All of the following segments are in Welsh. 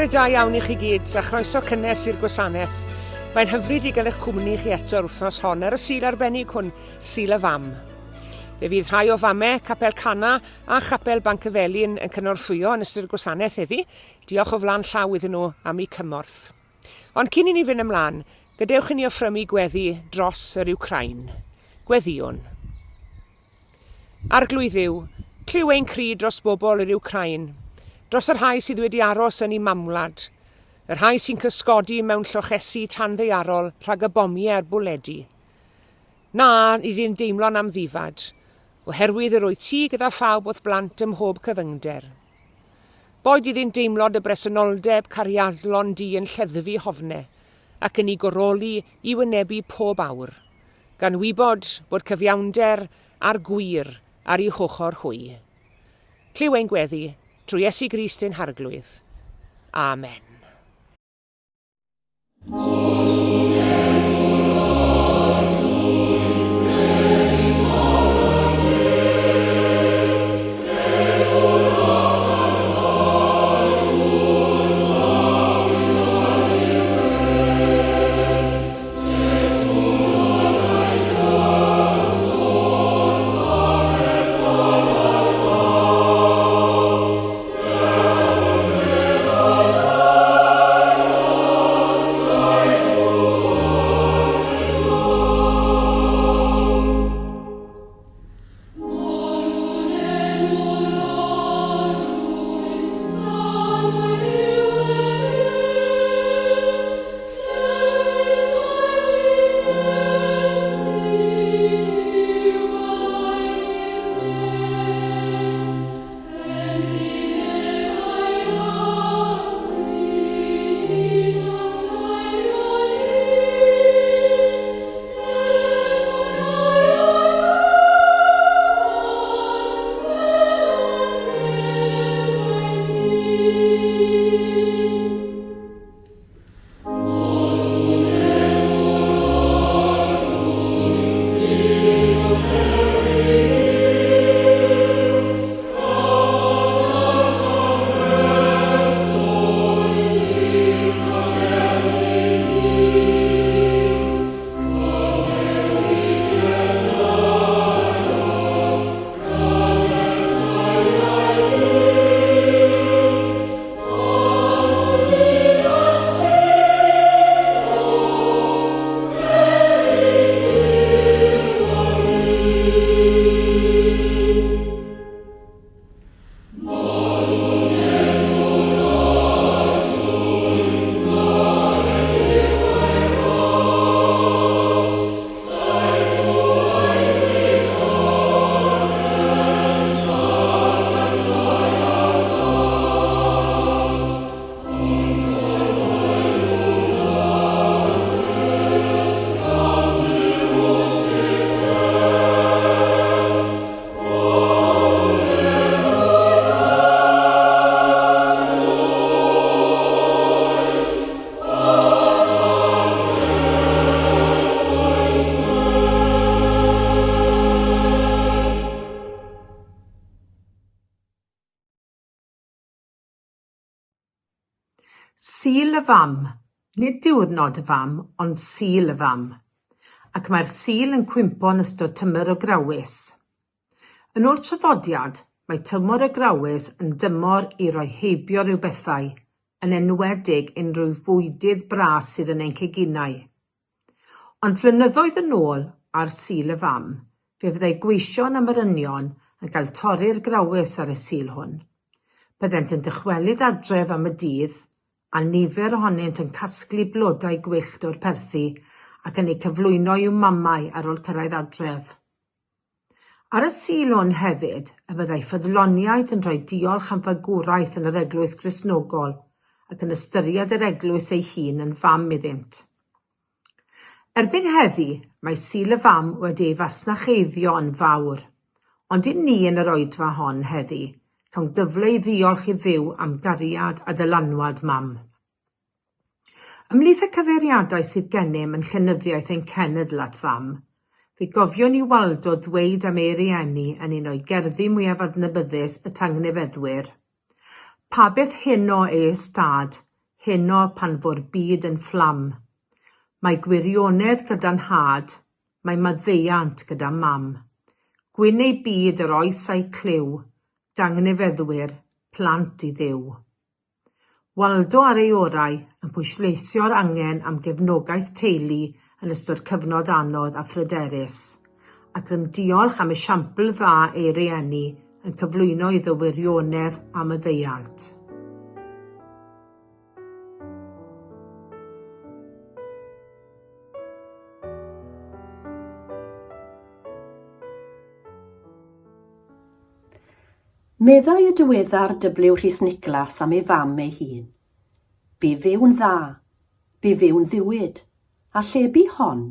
Bore da iawn i chi gyd a chroeso cynnes i'r gwasanaeth. Mae'n hyfryd i gael eich cwmni chi eto'r wythnos hon ar y sul arbennig hwn, Sul Y Fam. Fe fydd rhai o famau, capel Cana a chapel Bancyfelin yn cynorthwyo yn ystod y gwasanaeth heddi. Diolch o flaen llaw iddyn nhw am eu cymorth. Ond cyn i ni fynd ymlaen, gadewch i ni offrymu gweddi dros yr Wcrain. Gweddion. Arglwydd Dduw, cliw ein cri dros bobl yr Wcrain, dros yr rhai sydd wedi aros yn eu mamwlad, yr rhai sy'n cysgodi mewn llochesu tanddaearol rhag y bomiau a'r bwledi. Na, iddi'n deimlo'n am ddifad, oherwydd yr oed ti gyda phawb oedd blant ym mhob cyfyngder. Boed iddi'n deimlod y bresenoldeb cariadlon di yn lleddfu hofne, ac yn ei goroli i wynebu pob awr, gan wybod bod cyfiawnder a'r gwir ar ei chochor hwy. Cliw ein gweddi, trwy Iesu Grist ein harglwydd. Amen. Sul Y Fam, nid diwrnod y fam, ond Sul Y Fam, ac mae'r sul yn cwympo yn ystod tymor o grawys. Yn ôl traddodiad, mae tymor o grawys yn dymor i roi heibio rhyw bethau, yn enwedig unrhyw fwydydd bras sydd yn ein ceginau. Ond flynyddoedd yn ôl ar Sul Y Fam, fe fyddai gweision am yr ynion yn cael torri'r grawys ar y sul hwn. Byddent yn dychwelyd adref am y dydd, a nifer ohonynt yn casglu blodau gwyllt o'r perthi ac yn ei cyflwyno i'w mamau ar ôl cyrraedd adref. Ar y sul hwn hefyd, y byddai ffyddloniaid yn rhoi diolch am fagwraeth yn yr eglwys Gristnogol ac yn ystyried yr eglwys ei hun yn fam iddynt. Erbyn heddi, mae Sul Y Fam wedi ei fasnacheiddio yn fawr, ond i ni yn yr oedfa hon heddi, cael gyfle i ddiolch i Dduw am gariad a dylanwad mam. Ymhlith y cyfeiriadau sydd gennym yn llenyddiaeth ein cenedl at fam, fe gofion i Waldo ddweud am ei rieni yn un o'i gerddi mwyaf adnabyddus y tangnefeddwyr. Pa beth hyn o ei ystad, heno pan fo'r byd yn fflam. Mae gwirionedd gyda'n had, mae maddeuant gyda mam. Gwyn ei byd yr oes a'i cliw, dangnefeddwyr, plant i ddiw. Waldo ar ei orau yn pwysleisio'r angen am gefnogaeth teulu yn ystod cyfnod anodd a phryderus, ac yn diolch am esiampl dda ei rieni yn cyflwyno iddo wirionedd a maddeuant. Meddai y diweddar dyblyw Rhys Niclas am ei fam ei hun. Bu fyw'n dda, bu fyw'n ddiwyd, a lle bu hon,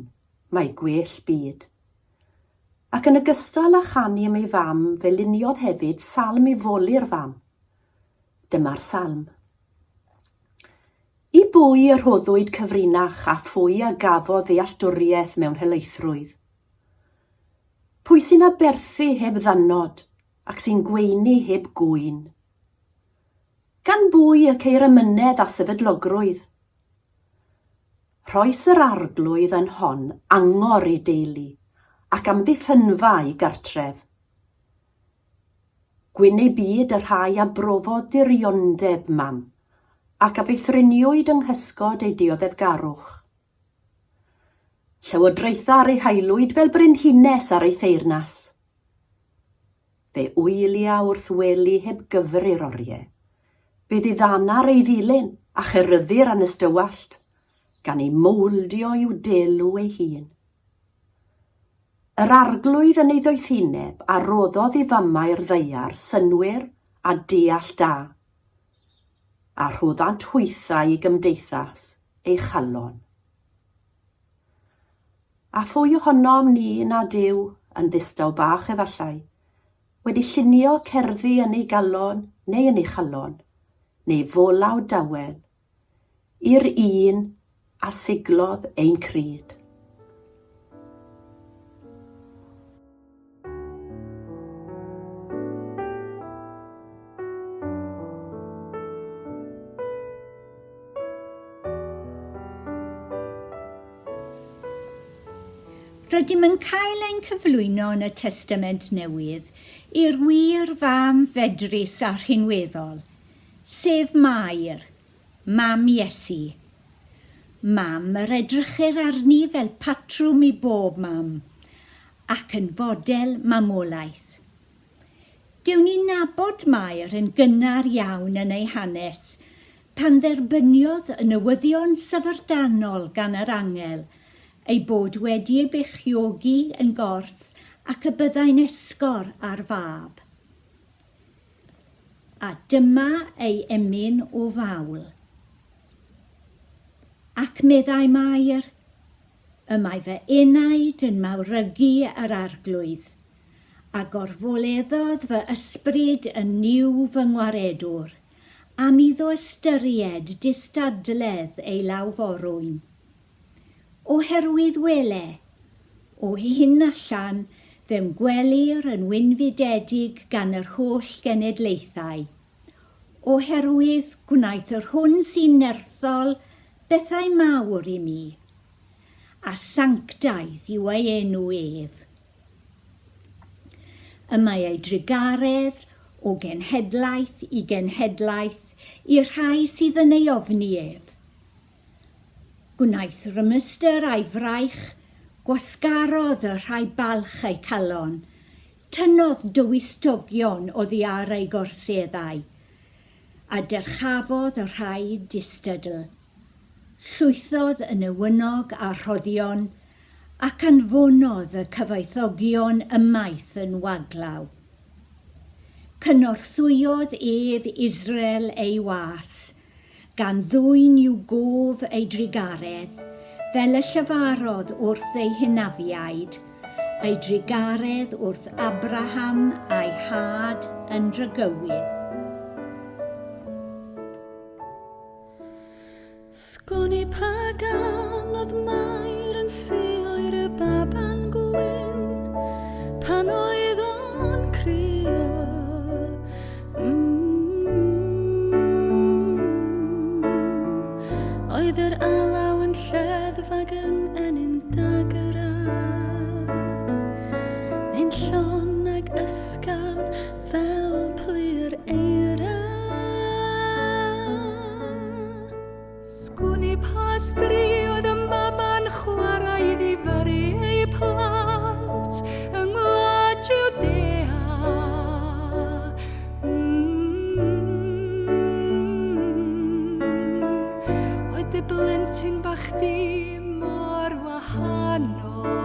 mae gwell byd. Ac yn ogystal â chanu am ei fam, fe luniodd hefyd salm i foli'r fam. Dyma'r salm. I bwy y rhoddwyd cyfrinach a phwy a gafodd ddealltwriaeth mewn helaethrwydd? Pwy sy'n aberthu heb ddannod, ac sy'n gweini heb gwyn? Gan bwy y ceir ymynedd a sefydlogrwydd? Rhoes yr arglwydd yn hon angor i deulu, ac amddiffynfa i gartref. Gwyn ei byd y rhai a brofod diriondeb mam, ac a feithriniwyd yng nghysgod ei dioddefgarwch. Llywodraetha ar ei haelwyd fel brenhines ar ei theyrnas. Fe wylia wrth weli heb gyfri'r oriau. Fe ddiddanar ei ddilyn a cheryddir an ystywallt, gan ei mowldio i'w delw ei hun. Yr arglwydd yn ei ddoethineb a roddodd i famau'r ddeiar synwyr a deall da, a rhoddant hwythau i gymdeithas ei chalon. A phwy ohonom ni na Duw yn ddistaw bach efallai, wedi llunio cerddi yn ei galon neu yn ei chalon, neu folaw dawel, i'r un a siglodd ein cryd. Rydym yn cael ein cyflwyno yn y Testament Newydd i'r wir fam fedrus a rhinweddol, sef Mair, mam Iesu. Mam yr edrychir arni fel patrwm i bob mam, ac yn fodel mamolaeth. Dyw ni'n nabod Mair yn gynnar iawn yn ei hanes, pan dderbyniodd y newyddion syfrdanol gan yr angel, ei bod wedi ei bechiogi yn gorth ac y byddai'n esgor ar fab. A dyma ei emyn o fawl. Ac meddai Mair, y mae fy enaid yn mawrygu yr arglwydd, a gorfoleddodd fy ysbryd yn niw fy ngwaredwr, am iddo ystyried distadledd ei lawforwyn. Oherwydd wele, o hyn allan fe'n gwelir yn wynfydedig gan yr holl genedlaethau. Oherwydd gwnaeth yr hwn sy'n nerthol bethau mawr i mi, a sanctaidd yw ei enw ef. Y mae ei drigaredd o genhedlaeth i genhedlaeth i'r rhai sydd yn ei ofni ef. Gwnaeth rymyster a'i fraich, gwasgarodd y rhai balch ei calon, tynnodd dywystogion oddi ar ei gorseddau, a dyrchafodd y rhai distydl. Llwythodd yn ewynog a rhoddion, ac anfonodd y cyfoethogion ymaith yn waglaw. Cynorthwyodd ef Israel ei was, gan ddwyn i'w gof ei drigaredd, fel y llyfarodd wrth ei hynafiaid, ei drigaredd wrth Abraham a'i had yn drygywydd. Sgoni pagan oedd Mair yn sio'r y baban gwyn, pan oedd o'n crio. yr alaw yn lleddf ac yn enyn dagra. Neu'n llon ag ysgafn fel plyr eira. Sgwni pa sbri oedd y mama'n chwarae iddi fyru ei plant yng Ngwlad Jwdea. Oedd dy blentyn bach di mor wahanol,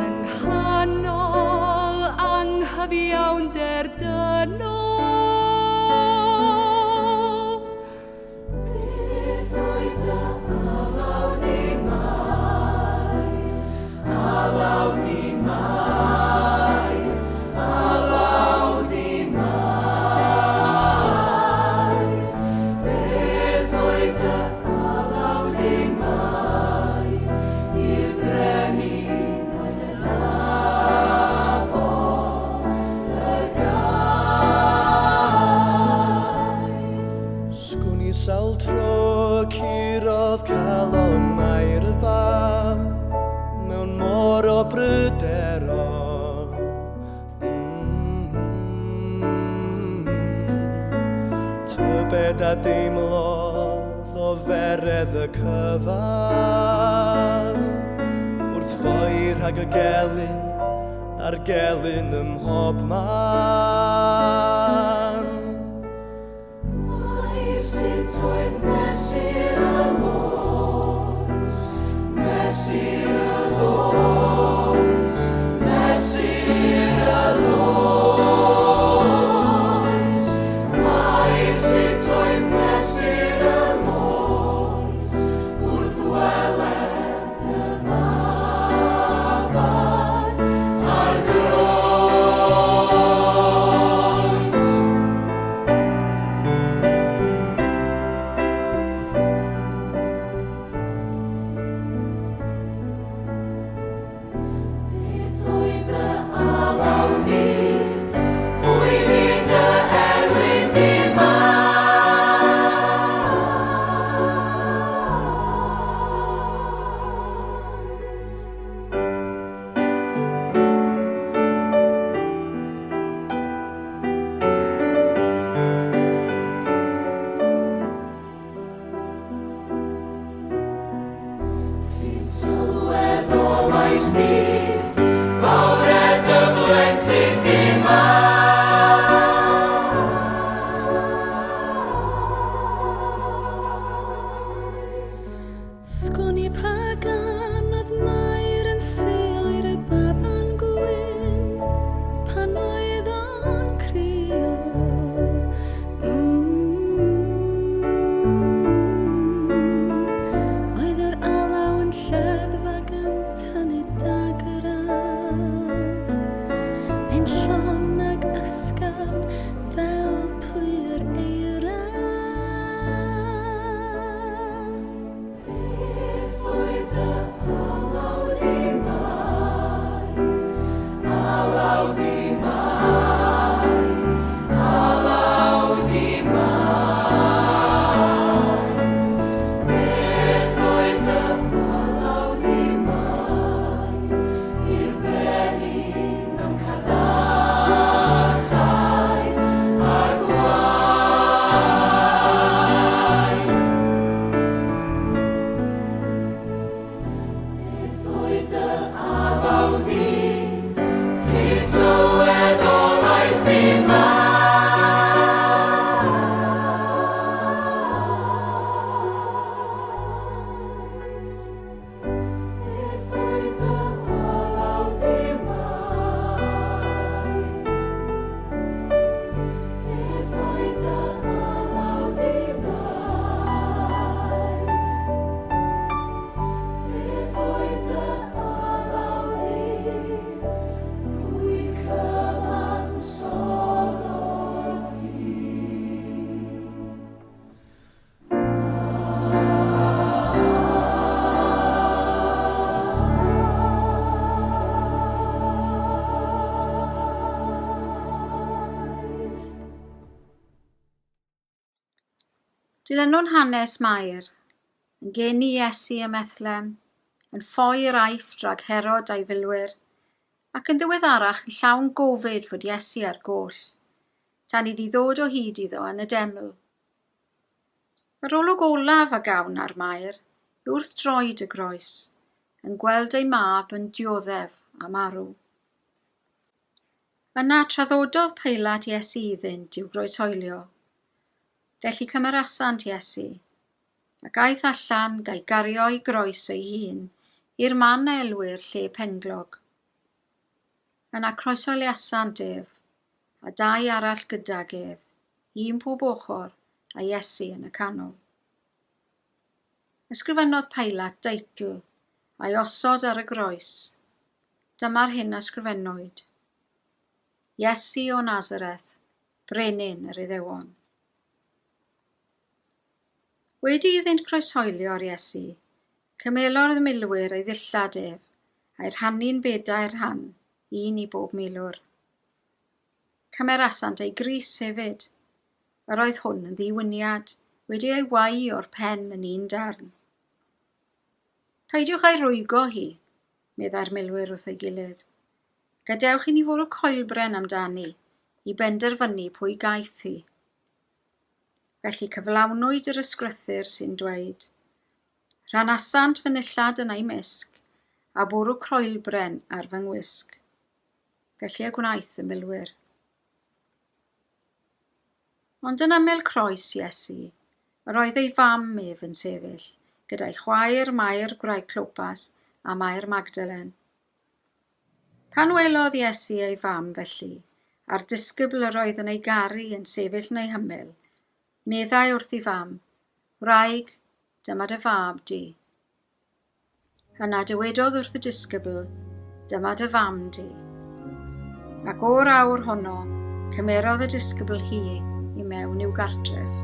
yng nghanol anghyfiawnder dynol. Beth oedd dy alaw di mai, alaw di mai, alaw di mai. Beth oedd dy alaw di mai, i'r brenin oedd yn nabod y gai. Sgwn i sawl tro curodd cael o Mair y Fam mewn môr o bryderon. Tybed a deimlodd o feredd y cyfan wrth ffoi rhag y gelyn a'r gelyn ym mhob man. Ai sut oedd mesur y los, mesur y los, mesur y los. Ai sut oedd mesur y los, wrth weled y baban a'r groes. Dilynwn hanes Mair, yn geni Iesu ym Methlem, yn ffoi'r aifft rhag Herod a'i filwyr, ac yn ddiweddarach yn llawn gofid fod Iesu ar goll, tan iddi ddod o hyd iddo yn y deml. Yr olwg olaf a gawn ar Mair yw wrth droed y groes, yn gweld ei mab yn dioddef a marw. Yna traddododd Peilat Iesu iddynt i'w groeshoelio. Felly cymerasant Iesu, ac aeth allan ga'i gario ei groes ei hun i'r man a elwyr lle penglog. Yna croeshoeliasant ef, a dau arall gydag ef, un pob ochr a Iesu yn y canol. Ysgrifennodd Peilat deitl a'i osod ar y groes. Dyma'r hyn ysgrifennwyd: Iesu o Nazareth, brenin yr Iddewon. Wedi iddynt croeshoelio'r Iesu, cymelodd y milwyr ei ddillad ef, a'i rhannu'n bedair rhan, un i bob milwr. Cymerasant ei grys hefyd. Yr oedd hwn yn ddiwyniad, wedi ei wai o'r pen yn un darn. Peidiwch ei rwygo hi, meddai'r milwyr wrth ei gilydd. Gadewch i ni fwrw coelbren amdani, i benderfynu pwy gaiff hi. Felly cyflawnwyd yr ysgrythyr sy'n dweud, rhanasant fy nillad yn ei misg, a bwrw croelbren ar fy ngwisg. Felly y gwnaeth y milwyr. Ond yn ymyl croes Iesu, yr oedd ei fam ef yn sefyll, gyda'i chwaer Mair gwraig Clopas a Mair Magdalen. Pan welodd Iesu ei fam felly, a'r disgybl yr oedd yn ei garu yn sefyll yn ei hymyl, meddai wrth ei fam, wraig, dyma dy fab di. Yna dywedodd wrth y disgybl, dyma dy fam di. Ac o'r awr honno, cymerodd y disgybl hi i mewn i'w gartref.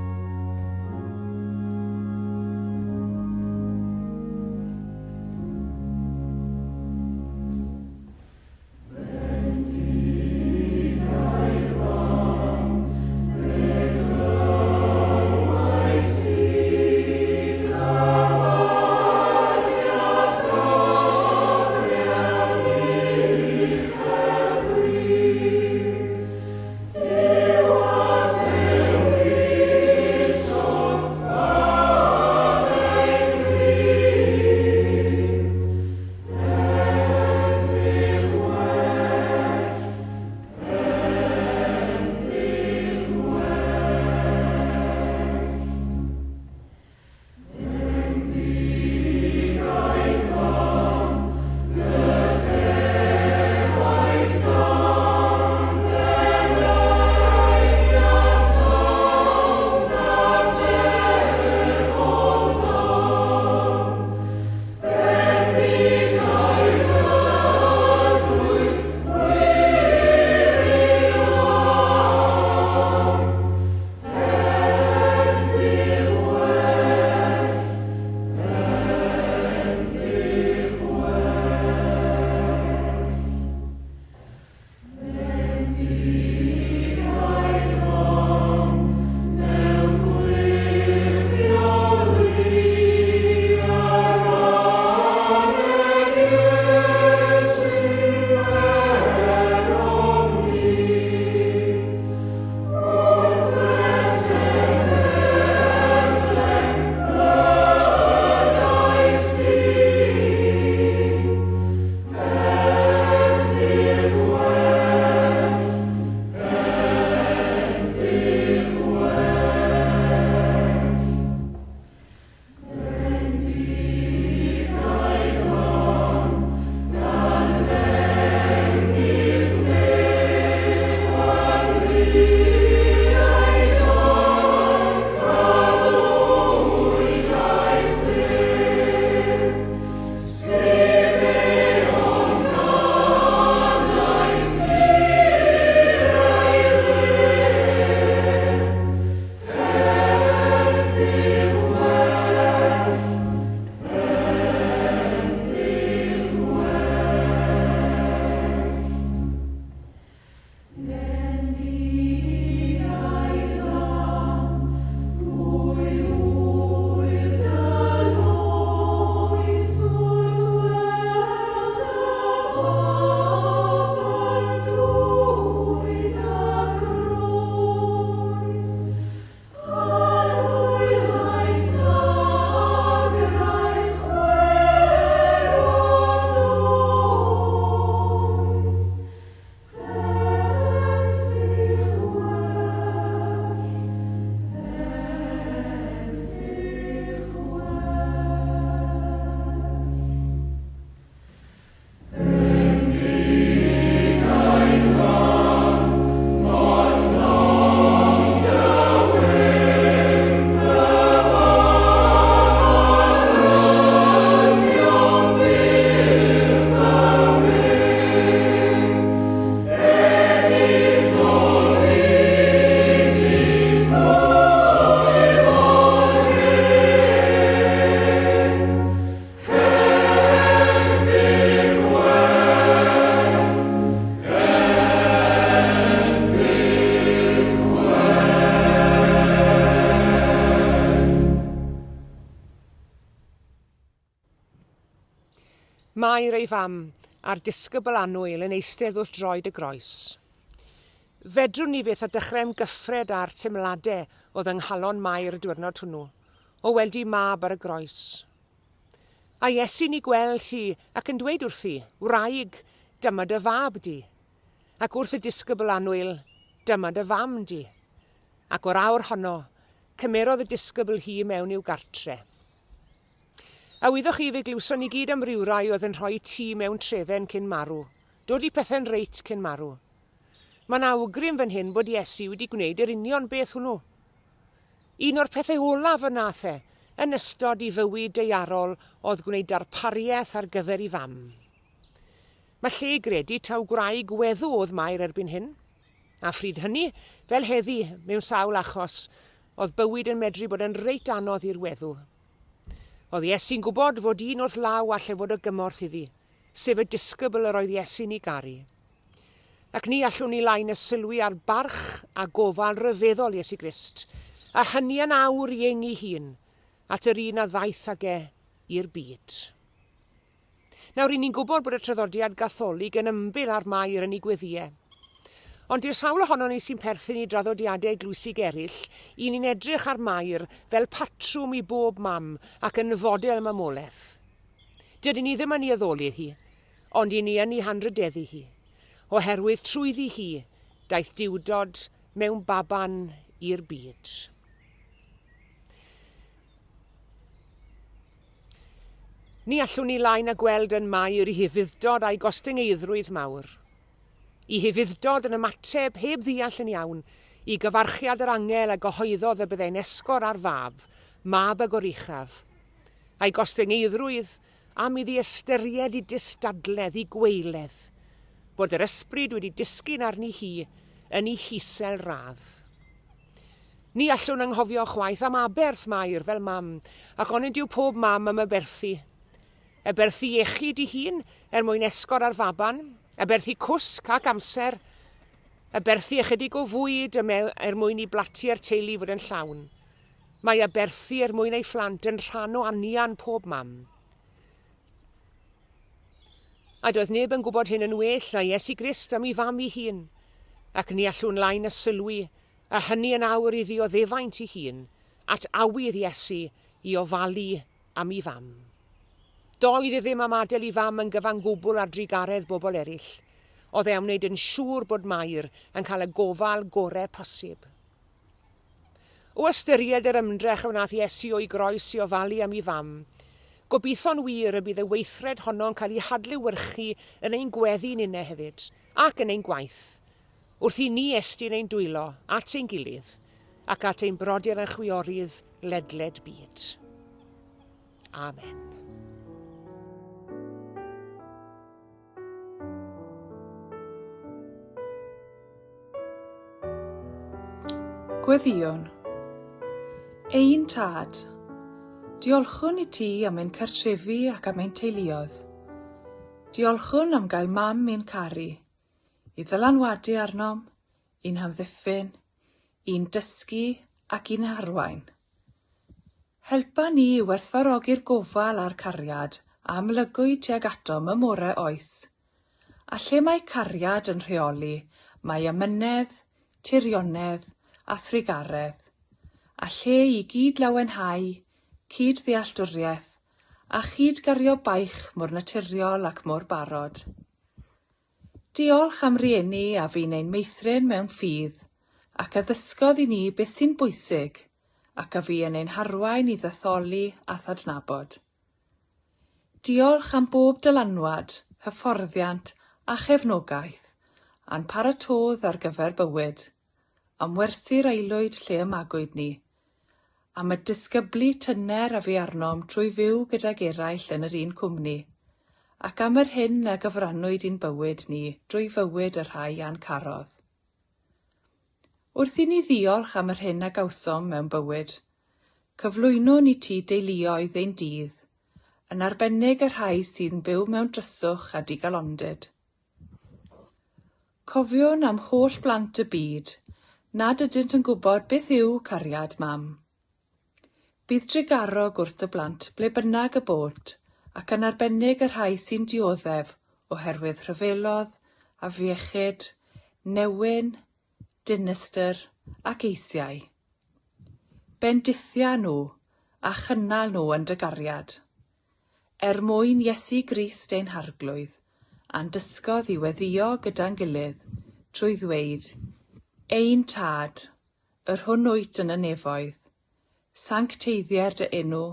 Mair ei fam a'r disgybl annwyl yn eistedd wrth droed y groes. Fedrwn ni fyth a dechrau'n gyffred ar teimladau oedd yng nghalon Mair y diwrnod hwnnw, o weld i mab ar y groes. A Iesu ni gweld hi ac yn dweud wrthi, wraig, dyma dy fab di. Ac wrth y disgybl annwyl, dyma dy fam di. Ac o'r awr honno, cymerodd y disgybl hi mewn i'w gartre. A wyddwch chi fe glwson ni gyd am ryw rai oedd yn rhoi tŷ mewn trefen cyn marw, dod i pethau'n reit cyn marw. Mae'n awgrym fan hyn bod Iesu wedi gwneud yr union beth hwnnw. Un o'r pethau olaf y nath yn ystod i fywyd deiarol oedd gwneud darpariaeth ar gyfer ei fam. Mae lle gredu taw gwraig weddw oedd Mair erbyn hyn, a phryd hynny, fel heddi mewn sawl achos, oedd bywyd yn medru bod yn reit anodd i'r weddw. Oedd Iesu'n gwybod fod un wrth law allai fod y gymorth iddi, sef y disgybl yr oedd Iesu'n ei garu. Ac ni allwn ni laen y sylwi ar barch a gofal ryfeddol Iesu Grist, a hynny yn awr i ein ei hun, at yr un a ddaeth ag i'r byd. Nawr, ni'n gwybod bod y traddodiad Gatholig yn ymbil ar Mair yn ei gweddiau. Ond i'r sawl ohono ni sy'n perthyn i draddodiadau glwysig eraill, ni'n edrych ar Mair fel patrwm i bob mam ac yn fodel mamolaeth. Dydyn ni ddim yn ei addoli hi, ond ni yn ei hanrydeddu hi, oherwydd trwyddi hi daeth diwdod mewn baban i'r byd. Ni allwn ni laen a gweld yn Mair i hyfuddod a'i gostyngeidrwydd mawr. I hyfuddod yn ymateb heb ddeall yn iawn i gyfarchiad yr angel a gyhoeddodd y byddai'n esgor ar fab, mab y goruchaf. A'i gostyngeidrwydd am iddi ystyried i dystadledd, i gweiledd, bod yr ysbryd wedi disgyn arni hi yn ei hisel radd. Ni allwn anghofio chwaith am aberth Mair fel mam, ac onid yw pob mam am aberthu. Aberthu iechyd ei hun mwyn esgor ar faban, aberthu cwsg ac amser, aberthu ychydig o fwyd mwyn i blatiau'r teulu fod yn llawn. Mae aberthu mwyn ei phlant yn rhan o anian pob mam. A doedd neb yn gwybod hyn yn well na Iesu Grist am ei fam ei hun, ac ni allwn laen y sylwi, a hynny yn awr iddi o ddefaint ei hun, at awydd Iesu i ofalu am ei fam. Doedd ddim am adael ei fam yn gyfan gwbl ar drigaredd bobl eraill. Oedd am wneud yn siŵr bod Mair yn cael y gofal gorau posib. O ystyried yr ymdrech wnaeth Iesu o'i groes i ofalu am ei fam, gobeithio'n wir y bydd y weithred honno'n cael ei hadlewyrchu yn ein gweddi'n unau hefyd, ac yn ein gwaith, wrth i ni estyn ein dwylo at ein gilydd ac at ein brodyr yn chwiorydd ledled byd. Amen. Gweddion. Ein tad, diolchwn i ti am ein cartrefi ac am ein teuluodd. Diolchwn am gael mam ein caru, i ddylanwadu arnom, un hamddiffyn, un dysgu ac un harwain. Helpa ni i werthfawrogi'r gofal a'r cariad am lygwyd tuag atom y morau oes. A lle mae cariad yn rheoli, mae amynedd, tirionedd a thrigaredd, a lle i gyd lawenhau, cyd ddealltwriaeth, a chyd gario baich mor naturiol ac mor barod. Diolch am rieni a fi'n ein meithrin mewn ffydd, ac addysgodd i ni beth sy'n bwysig, ac a fi yn ein harwain i ddetholi a thadnabod. Diolch am bob dylanwad, hyfforddiant a chefnogaeth, a'n paratodd ar gyfer bywyd, am wersi'r aelwyd lle ymagwyd ni, am y disgyblu tyner a fi arnom trwy fyw gydag eraill yn yr un cwmni, ac am yr hyn a gyfrannwyd i'n bywyd ni drwy fywyd y rhai a'n carodd. Wrth i ni ddiolch am yr hyn a gawsom mewn bywyd, cyflwynon i ti deuluoedd ein dydd, yn arbennig y rhai sy'n byw mewn dryswch a digalondyd. Cofiwn am holl blant y byd, nad ydynt yn gwybod beth yw cariad mam. Bydd drigarog wrth y blant ble bynnag y bod, ac yn arbennig y rhai sy'n dioddef oherwydd rhyfelodd a fiechyd, newyn, dinistyr ac eisiau. Bendithia nhw a chynnal nhw yn dy gariad. Mwyn Iesu Grist ein harglwydd, a'n dysgodd i weddio gyda'n gilydd trwy ddweud, ein tad, yr hwn wyt yn y nefoedd, sancteiddier dy enw,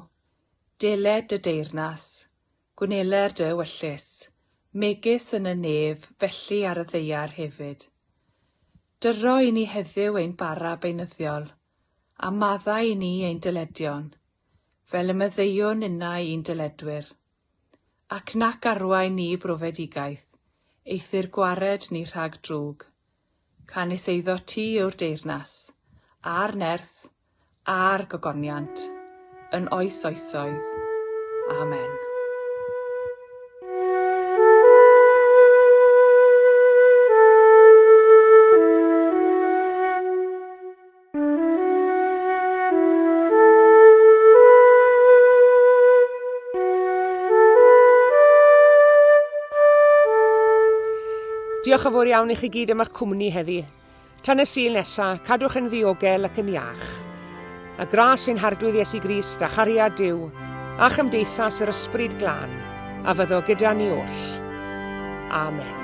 deled dy deyrnas, gwyneler dy wyllus, megis yn y nef, felly ar y ddeiar hefyd. Dyro i ni heddiw ein bara beunyddiol, a maddau i ni ein dyledion, fel y meddeiwn unau i'n dyledwyr. Ac nac arwain ni brofedigaeth, eithyr gwared ni rhag drwg. Canis eiddo ti yw'r deyrnas, a'r nerth, a'r gogoniant, yn oes oesoedd. Amen. Diolch yn fawr iawn i chi gyd am eich cwmni heddi. Tan y Sul nesaf, cadwch yn ddiogel ac yn iach. A gras ein harglwydd Iesu Grist a chariad Duw, a chymdeithas yr ysbryd glân, a fyddo gyda ni oll. Amen.